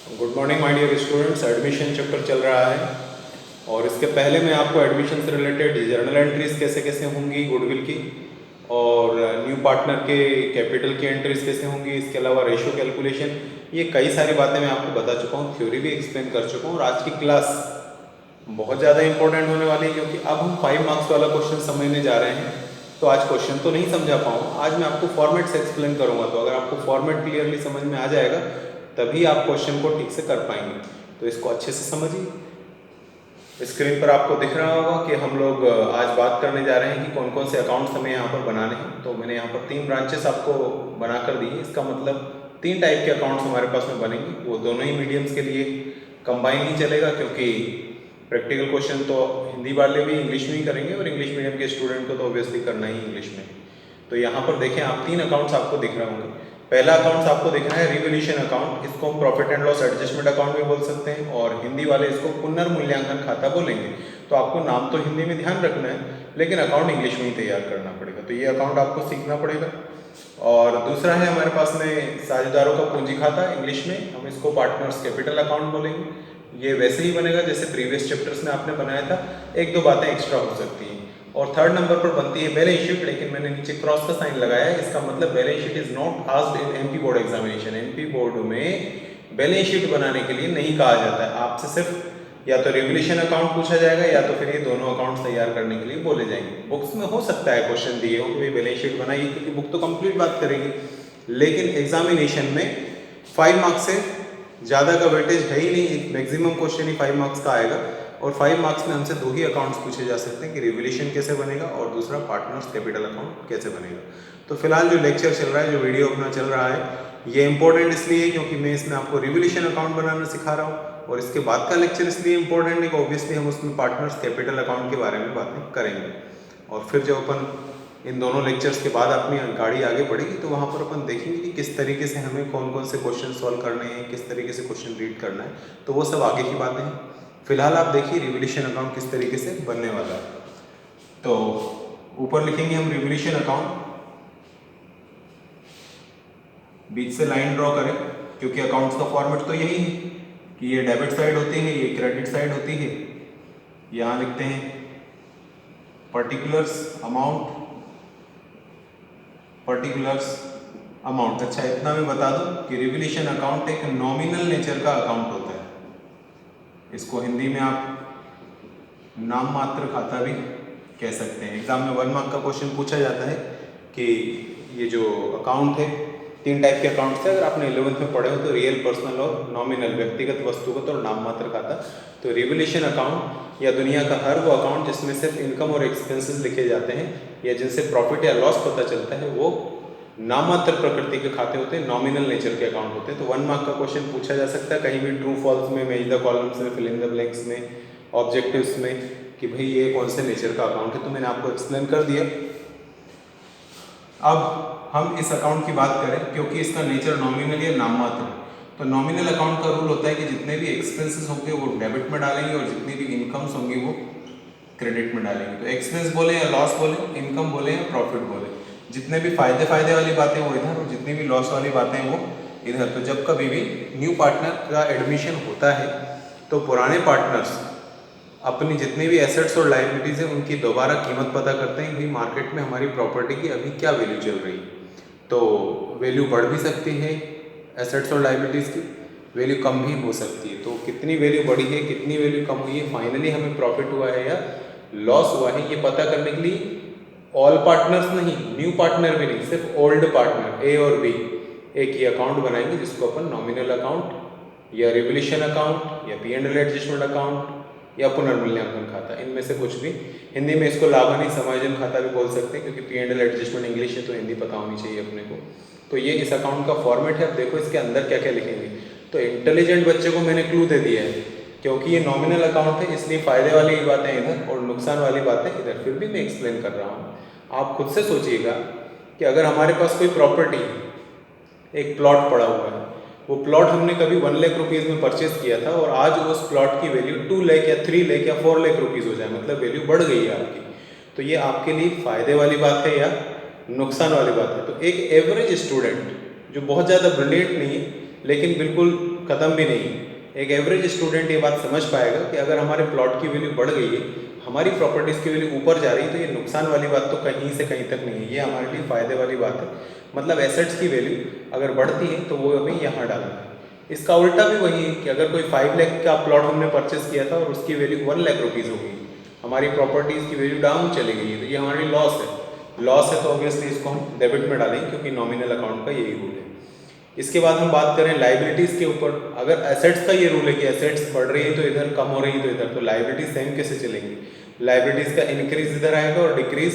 Good morning my dear students. Admission chapter चल रहा है और इसके पहले मैं आपको एडमिशन से रिलेटेड जर्नल एंट्रीज कैसे कैसे होंगी गुडविल की, और न्यू पार्टनर के कैपिटल की एंट्रीज कैसे होंगी, इसके अलावा रेशियो कैलकुलेशन, ये कई सारी बातें मैं आपको बता चुका हूँ, थ्योरी भी एक्सप्लेन कर चुका हूँ। और आज की क्लास बहुत ज़्यादा इंपॉर्टेंट होने वाली है क्योंकि अब हम 5 मार्क्स वाला क्वेश्चन समझने जा रहे हैं। तो आज क्वेश्चन तो नहीं समझा पाऊँ, आज मैं आपको फॉर्मेट से एक्सप्लेन करूँगा। तो अगर आपको फॉर्मेट क्लियरली समझ में आ जाएगा तभी आप क्वेश्चन को ठीक से कर पाएंगे। तो इसको अच्छे से समझिए। स्क्रीन पर आपको दिख रहा होगा कि हम लोग आज बात करने जा रहे हैं कि कौन कौन से अकाउंट्स हमें यहाँ पर बनाने हैं। तो मैंने यहाँ पर 3 ब्रांचेस आपको बना कर दी है। इसका मतलब 3 टाइप के अकाउंट्स हमारे पास में बनेंगे। वो दोनों ही मीडियम्स के लिए कंबाइन ही चलेगा क्योंकि प्रैक्टिकल क्वेश्चन तो हिंदी वाले भी इंग्लिश में ही करेंगे और इंग्लिश मीडियम के स्टूडेंट को तो ऑब्वियसली करना ही इंग्लिश में। तो यहाँ पर देखें आप 3 अकाउंट्स आपको दिख रहे होंगे। पहला अकाउंट आपको दिख रहा है रिवोल्यूशन अकाउंट। इसको हम profit and loss adjustment account भी बोल सकते हैं और हिंदी वाले इसको पुनर्मूल्यांकन खाता बोलेंगे। तो आपको नाम तो हिंदी में ध्यान रखना है लेकिन अकाउंट इंग्लिश में ही तैयार करना पड़ेगा। तो ये अकाउंट आपको सीखना पड़ेगा। और दूसरा है हमारे पास में साझेदारों का पूंजी खाता, इंग्लिश में हम इसको पार्टनर्स कैपिटल अकाउंट बोलेंगे। ये वैसे ही बनेगा जैसे प्रीवियस चैप्टर्स में आपने बनाया था, एक दो बातें एक्स्ट्रा हो सकती हैं। और थर्ड नंबर पर बनती है बैलेंस शीट, लेकिन मैंने नीचे क्रॉस का साइन लगाया है। इसका मतलब balance sheet is not asked in MP board examination. MP board में बैलेंस शीट बनाने के लिए नहीं कहा जाता है। आपसे सिर्फ या तो रिवोल्यूशन अकाउंट पूछा जाएगा या तो फिर ये दोनों अकाउंट्स तैयार करने के लिए बोले जाएंगे। बुक्स में हो सकता है क्वेश्चन दिए हो कि बैलेंस शीट बनाइए क्योंकि बुक तो कंप्लीट बात करेगी, लेकिन एग्जामिनेशन में 5 मार्क्स से ज़्यादा का वेटेज है ही नहीं। एक मैक्सिमम क्वेश्चन ही 5 मार्क्स का आएगा और 5 मार्क्स में हमसे 2 ही अकाउंट्स पूछे जा सकते हैं कि रिवोल्यूशन कैसे बनेगा और दूसरा पार्टनर्स कैपिटल अकाउंट कैसे बनेगा। तो फिलहाल जो लेक्चर चल रहा है, जो वीडियो अपना चल रहा है, ये इंपॉर्टेंट इसलिए है क्योंकि मैं इसमें आपको रिवोल्यूशन अकाउंट बनाना सिखा रहा हूँ। और इसके बाद का लेक्चर इसलिए इंपॉर्टेंट है कि ऑब्वियसली हम उसमें पार्टनर्स कैपिटल अकाउंट के बारे में बातें करेंगे। और फिर जब अपन इन दोनों लेक्चर्स के बाद अपनी गाड़ी आगे बढ़ेगी तो वहाँ पर अपन देखेंगे कि किस तरीके से हमें कौन कौन से क्वेश्चन सॉल्व करने हैं, किस तरीके से क्वेश्चन रीड करना है। तो वो सब आगे की बातें हैं। फिलहाल आप देखिए रिवोल्यूशन अकाउंट किस तरीके से बनने वाला है। तो ऊपर लिखेंगे हम रिवोल्यूशन अकाउंट, बीच से लाइन ड्रॉ करें क्योंकि अकाउंट्स का फॉर्मेट तो यही है कि ये डेबिट साइड होती है, ये क्रेडिट साइड होती है। यहाँ लिखते हैं पर्टिकुलर्स अमाउंट। अच्छा, इतना मैं बता दूं कि रिवोल्यूशन अकाउंट एक नॉमिनल नेचर का अकाउंट होता है। इसको हिंदी में आप नाम मात्र खाता भी कह सकते हैं। एग्जाम में 1 मार्क का क्वेश्चन पूछा जाता है कि ये जो अकाउंट है, 3 टाइप के अकाउंट थे। अगर आपने 11th में पढ़े हो तो रियल, पर्सनल और नॉमिनल, व्यक्तिगत, वस्तुगत और नाम मात्र खाता। तो रिवोल्यूशन अकाउंट या दुनिया का हर वो अकाउंट जिसमें सिर्फ इनकम और एक्सपेंसेस लिखे जाते हैं या जिनसे प्रॉफिट या लॉस पता चलता है, वो नाम मात्र प्रकृति के खाते होते हैं, नॉमिनल नेचर के अकाउंट होते हैं। तो 1 मार्क का क्वेश्चन पूछा जा सकता है कहीं भी, ट्रू फॉल्स में, मैच द कॉलम्स में, फिल इन द ब्लैंक्स में, ऑब्जेक्टिव्स में, कि भाई ये कौन से नेचर का अकाउंट है। तो मैंने आपको एक्सप्लेन कर दिया। अब हम इस अकाउंट की बात करें क्योंकि इसका नेचर नॉमिनल या नाम मात्र है। तो नॉमिनल अकाउंट का रूल होता है कि जितने भी एक्सपेंसेस होंगे वो डेबिट में डालेंगे और जितनी भी इनकम्स होंगी वो क्रेडिट में डालेंगे। तो एक्सपेंस बोले या लॉस बोले, इनकम बोले या प्रॉफिट बोले, जितने भी फायदे वाली बातें वो इधर और जितनी भी लॉस वाली बातें वो इधर। तो जब कभी भी न्यू पार्टनर का एडमिशन होता है तो पुराने पार्टनर्स अपनी जितनी भी एसेट्स और लायबिलिटीज़ हैं उनकी दोबारा कीमत पता करते हैं कि मार्केट में हमारी प्रॉपर्टी की अभी क्या वैल्यू चल रही है। तो वैल्यू बढ़ भी सकती है एसेट्स और लायबिलिटीज़ की, वैल्यू कम भी हो सकती है। तो कितनी वैल्यू बढ़ी है, कितनी वैल्यू कम हुई है, फाइनली हमें प्रॉफिट हुआ है या लॉस हुआ है, ये पता करने के लिए ऑल पार्टनर्स नहीं, न्यू पार्टनर भी नहीं, सिर्फ ओल्ड पार्टनर ए और बी एक ही अकाउंट बनाएंगे जिसको अपन नॉमिनल अकाउंट या रिवोल्यूशन अकाउंट या P and L adjustment account या पुनर्मूल्यांकन खाता, इनमें से कुछ भी। हिंदी में इसको लाभानी समायोजन खाता भी बोल सकते हैं क्योंकि P and L adjustment English है तो हिंदी पता होनी चाहिए अपने को। तो ये इस अकाउंट का फॉर्मेट है। अब देखो इसके अंदर क्या क्या लिखेंगे। तो इंटेलिजेंट बच्चे को मैंने क्लू दे दिया है क्योंकि ये नॉमिनल अकाउंट है इसलिए फायदे वाली बातें इधर और नुकसान वाली बातें इधर। फिर भी मैं एक्सप्लेन कर रहा हूँ, आप खुद से सोचिएगा कि अगर हमारे पास कोई प्रॉपर्टी, एक प्लॉट पड़ा हुआ है, वो प्लॉट हमने कभी 1 लाख रुपीज़ में परचेज किया था और आज उस प्लॉट की वैल्यू 2 लाख या 3 लाख या 4 लाख रुपीज़ हो जाए, मतलब वैल्यू बढ़ गई है आपकी। तो ये आपके लिए फ़ायदे वाली बात है या नुकसान वाली बात है। तो एक एवरेज स्टूडेंट जो बहुत ज़्यादा ब्रिलियंट नहीं है लेकिन बिल्कुल ख़त्म भी नहीं है। एक एवरेज स्टूडेंट ये बात समझ पाएगा कि अगर हमारे प्लॉट की वैल्यू बढ़ गई है, हमारी प्रॉपर्टीज़ की वैल्यू ऊपर जा रही है, तो ये नुकसान वाली बात तो कहीं से कहीं तक नहीं है, ये हमारे लिए फ़ायदे वाली बात है। मतलब एसेट्स की वैल्यू अगर बढ़ती है तो वो हमें यहाँ डालना है। इसका उल्टा भी वही है कि अगर कोई 5 लाख का प्लॉट हमने परचेस किया था और उसकी वैल्यू 1 लाख रुपीज़ हो गई, हमारी प्रॉपर्टीज़ की वैल्यू डाउन चली गई है, तो ये हमारी लॉस है। लॉस है तो ऑब्वियसली इसको हम डेबिट में डालेंगे, क्योंकि नॉमिनल अकाउंट का यही रूल है। इसके बाद हम बात करें लाइबिलिटीज़ के ऊपर। अगर एसेट्स का ये रूल है कि एसेट्स बढ़ रही है तो इधर, कम हो रही है तो इधर, तो लाइबिलिटीज सेम कैसे चलेंगी? लाइबिलिटीज़ का इंक्रीज इधर आएगा और डिक्रीज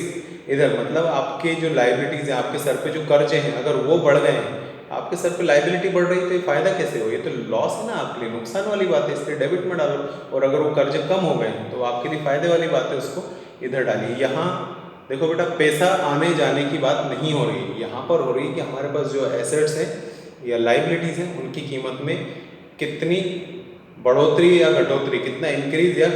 इधर। मतलब आपके जो लाइबिलिटीज़ हैं, आपके सर पे जो कर्जे हैं, अगर वो बढ़ गए हैं, आपके सर पे लाइबिलिटी बढ़ रही है, तो ये फ़ायदा कैसे हो? ये तो लॉस है ना आपके लिए, नुकसान वाली बात है, इसलिए डेबिट में डालो। और अगर वो कर्ज कम हो गए तो आपके लिए फ़ायदे वाली बात है, उसको इधर डालिए। यहाँ देखो बेटा, पैसा आने जाने की बात नहीं हो रही है, यहाँ पर हो रही है कि हमारे पास जो एसेट्स हैं या लाइबिलिटीज़ हैं, उनकी कीमत में कितनी बढ़ोतरी या घटोतरी, कितना इंक्रीज या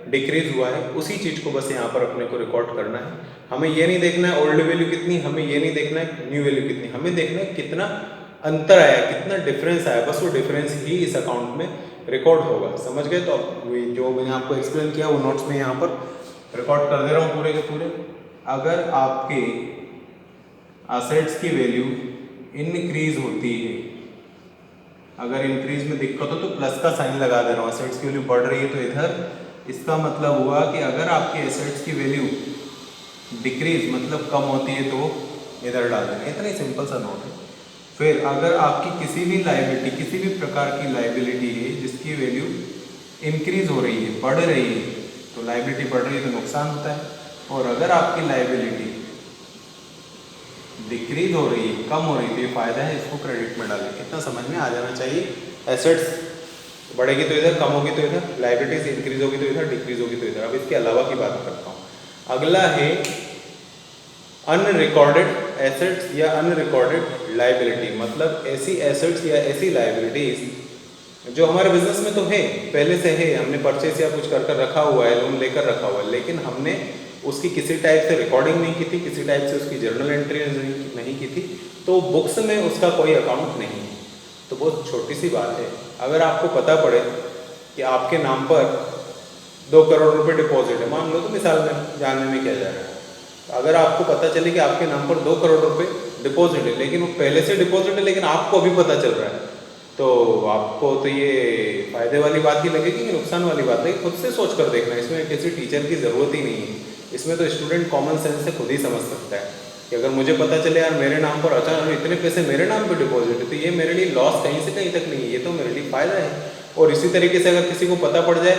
डिक्रीज हुआ है, उसी चीज़ को बस यहाँ पर अपने को रिकॉर्ड करना है। हमें ये नहीं देखना है ओल्ड वैल्यू कितनी, हमें ये नहीं देखना है न्यू वैल्यू कितनी, हमें देखना है कितना अंतर आया, कितना डिफरेंस आया, बस वो डिफरेंस ही इस अकाउंट में रिकॉर्ड होगा। समझ गए? तो अब जो मैंने आपको एक्सप्लेन किया वो नोट्स में यहाँ पर रिकॉर्ड कर दे रहा हूँ पूरे के पूरे। अगर आपके एसेट्स की वैल्यू इंक्रीज होती है, अगर इंक्रीज में दिक्कत हो तो प्लस का साइन लगा दे रहा हूँ, एसेट्स की वैल्यू बढ़ रही है तो इधर, इसका मतलब हुआ कि अगर आपके एसेट्स की वैल्यू डिक्रीज मतलब कम होती है तो इधर डाल देंगे। इतना ही सिंपल सा नोट है। फिर अगर आपकी किसी भी लाइबिलिटी, किसी भी प्रकार की लाइबिलिटी है जिसकी वैल्यू इंक्रीज हो रही है, बढ़ रही है, तो लाइबिलिटी बढ़ रही है तो नुकसान होता है। और अगर आपकी लाइबिलिटी डिक्रीज हो रही है, कम हो रही है, तो ये फायदा है, इसको क्रेडिट में डालें। कितना समझ में आ जाना चाहिए? एसेट्स बढ़ेगी तो इधर, कम होगी तो इधर, लाइबिलिटीज इंक्रीज होगी तो इधर, डिक्रीज होगी तो इधर। अब इसके अलावा की बात करता हूँ। अगला है अनरिकॉर्डेड एसेट्स या अनरिकॉर्डेड लाइबिलिटी। मतलब ऐसी एसेट्स या ऐसी लाइबिलिटीज जो हमारे बिजनेस में तो है, पहले से है, हमने परचेस या कुछ कर रखा हुआ है, लोन लेकर रखा हुआ है, लेकिन हमने उसकी किसी टाइप से रिकॉर्डिंग नहीं की थी, किसी टाइप से उसकी जर्नल एंट्री नहीं की थी, तो बुक्स में उसका कोई अकाउंट नहीं है। तो बहुत छोटी सी बात है, अगर आपको पता पड़े कि आपके नाम पर 2 करोड़ रुपए डिपॉजिट है, मान लो, तो मिसाल में जानने में क्या जा रहा है, तो अगर आपको पता चले कि आपके नाम पर 2 करोड़ रुपए डिपॉजिट है, लेकिन वो पहले से डिपॉजिट है, लेकिन आपको अभी पता चल रहा है, तो आपको तो ये फायदे वाली बात ही लगेगी कि नुकसान वाली बात है? खुद से सोच कर देखना, इसमें किसी टीचर की ज़रूरत ही नहीं है। इसमें तो स्टूडेंट कॉमन सेंस से खुद ही समझ सकता है कि अगर मुझे पता चले यार मेरे नाम पर अचानक इतने पैसे मेरे नाम पर डिपॉजिट है, तो ये मेरे लिए लॉस कहीं से कहीं तक नहीं है, ये तो मेरे लिए फ़ायदा है। और इसी तरीके से अगर किसी को पता पड़ जाए,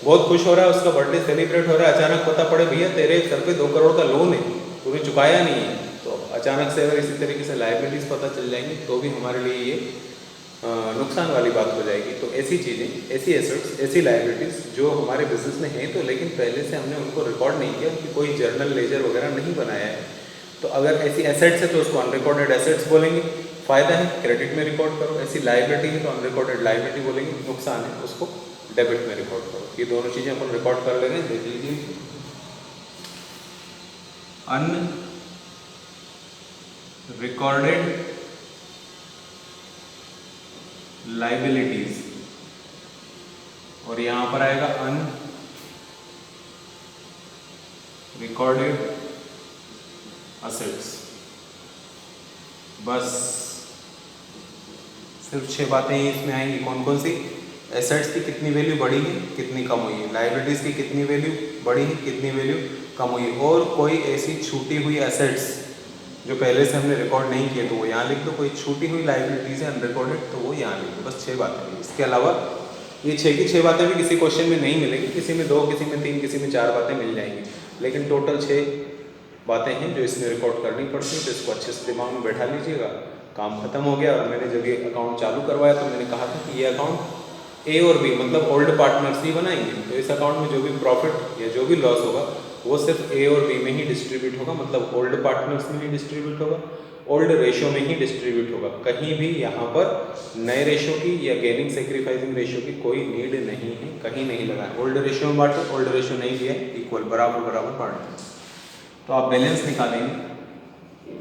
बहुत खुश हो रहा है, उसका बर्थडे सेलिब्रेट हो रहा है, अचानक पता पड़े भैया तेरे सर पे 2 करोड़ का लोन है, तूने चुकाया नहीं है, तो अचानक से अगर इसी तरीके से लाइबिलिटीज़ पता चल जाएंगी तो भी हमारे लिए ये नुकसान वाली बात हो जाएगी। तो ऐसी चीज़ें, ऐसी एसेट्स, ऐसी लाइबिलिटीज़ जो हमारे बिजनेस में हैं, तो लेकिन पहले से हमने उनको रिकॉर्ड नहीं किया, उनकी कोई जर्नल लेजर वगैरह नहीं बनाया है, तो अगर ऐसी एसेट्स है तो उसको अनरिकॉर्डेड एसेट्स बोलेंगे, फ़ायदा है क्रेडिट में रिकॉर्ड करो। ऐसी लाइबिलिटी है तो अनरिकॉर्डेड लाइबिलिटी बोलेंगे, नुकसान है उसको डेबिट में रिकॉर्ड करो। ये दोनों चीज़ें अपन रिकॉर्ड कर ले रहे हैं, देख लीजिए। अनरिकॉर्डेड लाइबिलिटीज, और यहां पर आएगा अनरिकॉर्डेड असेट्स। बस सिर्फ 6 बातें ही इसमें आएंगी। कौन कौन सी? एसेट्स की कितनी वैल्यू बढ़ी है, कितनी कम हुई है, लाइबिलिटीज़ की कितनी वैल्यू बढ़ी है, कितनी वैल्यू कम हुई है, और कोई ऐसी छूटी हुई एसेट्स जो पहले से हमने रिकॉर्ड नहीं किए तो वो यहाँ लिख दो, कोई छूटी हुई लाइबिलिटीज़ है अनरिकॉर्डेड तो वो यहाँ लिख दो। बस 6 बातें। इसके अलावा ये 6 की 6 बातें भी किसी क्वेश्चन में नहीं मिलेंगी, किसी में 2, किसी में 3, किसी में 4 बातें मिल जाएंगी, लेकिन टोटल 6 बातें हैं जो इसमें रिकॉर्ड करनी पड़ती है। तो इसको अच्छे से दिमाग में बैठा लीजिएगा। काम खत्म हो गया। और मैंने जब ये अकाउंट चालू करवाया तो मैंने कहा था कि ये अकाउंट ए और बी मतलब ओल्ड पार्टनर्स ही बनाएंगे, तो इस अकाउंट में जो भी प्रॉफिट या जो भी लॉस होगा वो सिर्फ ए और बी में ही डिस्ट्रीब्यूट होगा, मतलब ओल्ड पार्टनर्स में ही डिस्ट्रीब्यूट होगा, ओल्ड रेशियो में ही डिस्ट्रीब्यूट होगा। कहीं भी यहाँ पर नए रेशियो की या गेनिंग सेक्रीफाइसिंग रेशियो की कोई नीड नहीं है, कहीं नहीं लगा है। ओल्ड रेशियो में बांटे, ओल्ड रेशियो नहीं दिया, इक्वल बराबर बराबर बांटे। तो आप बैलेंस निकालेंगे,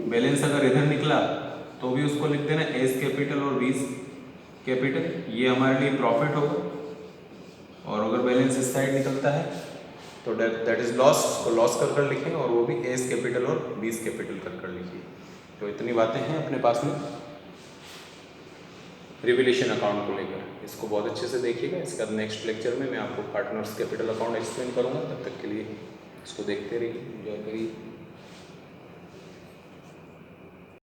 बैलेंस अगर इधर निकला तो भी उसको लिख देना एज कैपिटल और वीज कैपिटल, ये हमारे लिए प्रॉफिट होगा, और अगर बैलेंस इस साइड निकलता है तो दैट इज लॉस, तो लॉस कर कर लिखें, और वो भी एस कैपिटल और बीस कैपिटल कर कर लिखिए। तो इतनी बातें हैं अपने पास में रिवैल्यूएशन अकाउंट को लेकर। इसको बहुत अच्छे से देखिएगा। इसके बाद नेक्स्ट लेक्चर में मैं आपको पार्टनर्स कैपिटल अकाउंट एक्सप्लेन करूँगा। तब तक के लिए इसको देखते रहिए, एंजॉय करिए।